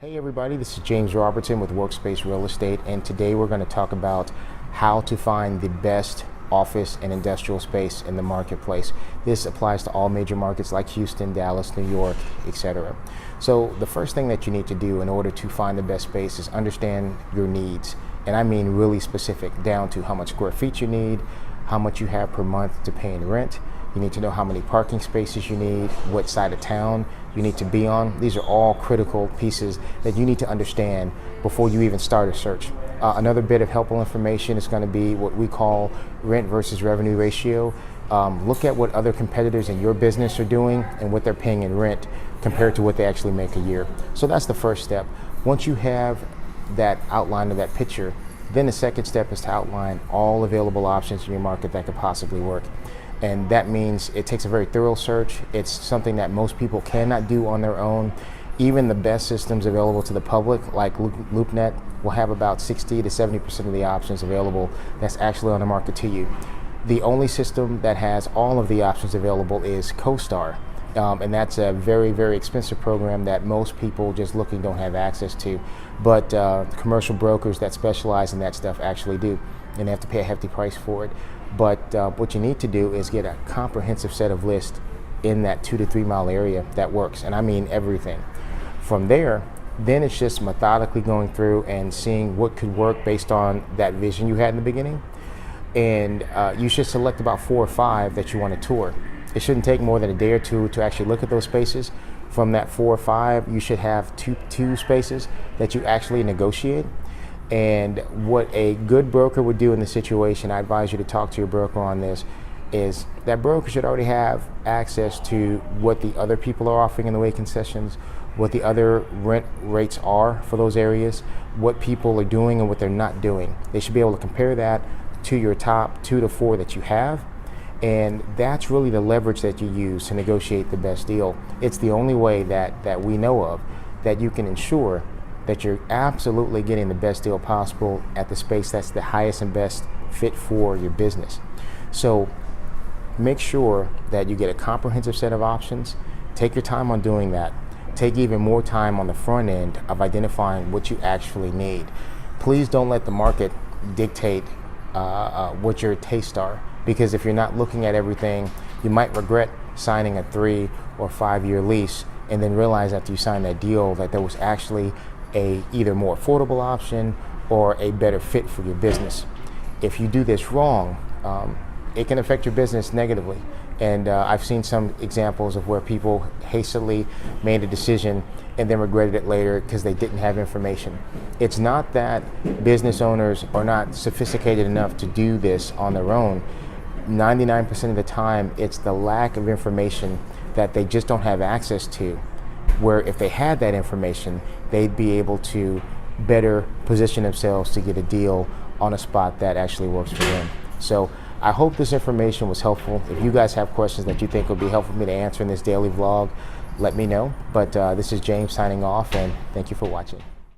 Hey everybody, this is James Robertson with WorkSpace Real Estate, and today we're going to talk about how to find the best office and industrial space in the marketplace. This applies to all major markets like Houston, Dallas, New York, etc. So the first thing that you need to do in order to find the best space is understand your needs. And I mean really specific, down to how much square feet you need, how much you have per month to pay in rent. You need to know how many parking spaces you need, what side of town you need to be on. These are all critical pieces that you need to understand before you even start a search. Another bit of helpful information is going to be what we call rent versus revenue ratio. Look at what other competitors in your business are doing and what they're paying in rent compared to what they actually make a year. So that's the first step. Once you have that outline of that picture, then the second step is to outline all available options in your market that could possibly work. And that means it takes a very thorough search. It's something that most people cannot do on their own. Even the best systems available to the public, like LoopNet, will have about 60 to 70% of the options available that's actually on the market to you. The only system that has all of the options available is CoStar. And that's a very, very expensive program that most people just looking don't have access to. But commercial brokers that specialize in that stuff actually do, and they have to pay a hefty price for it. But what you need to do is get a comprehensive set of lists in that 2 to 3 mile area that works, and I mean everything. From there, then it's just methodically going through and seeing what could work based on that vision you had in the beginning. And you should select about 4 or 5 that you want to tour. It shouldn't take more than a day or two to actually look at those spaces. From that 4 or 5, you should have two spaces that you actually negotiate. And what a good broker would do in this situation, I advise you to talk to your broker on this, is that broker should already have access to what the other people are offering in the way of concessions, what the other rent rates are for those areas, what people are doing and what they're not doing. They should be able to compare that to your top 2 to 4 that you have. And that's really the leverage that you use to negotiate the best deal. It's the only way that we know of that you can ensure that you're absolutely getting the best deal possible at the space that's the highest and best fit for your business. So make sure that you get a comprehensive set of options. Take your time on doing that. Take even more time on the front end of identifying what you actually need. Please don't let the market dictate what your tastes are, because if you're not looking at everything, you might regret signing a 3 or 5 year lease and then realize after you sign that deal that there was actually a either more affordable option or a better fit for your business. If you do this wrong, it can affect your business negatively. And I've seen some examples of where people hastily made a decision and then regretted it later because they didn't have information. It's not that business owners are not sophisticated enough to do this on their own. 99% of the time, it's the lack of information that they just don't have access to, where if they had that information, they'd be able to better position themselves to get a deal on a spot that actually works for them. So I hope this information was helpful. If you guys have questions that you think would be helpful for me to answer in this daily vlog, let me know. But this is James signing off, and thank you for watching.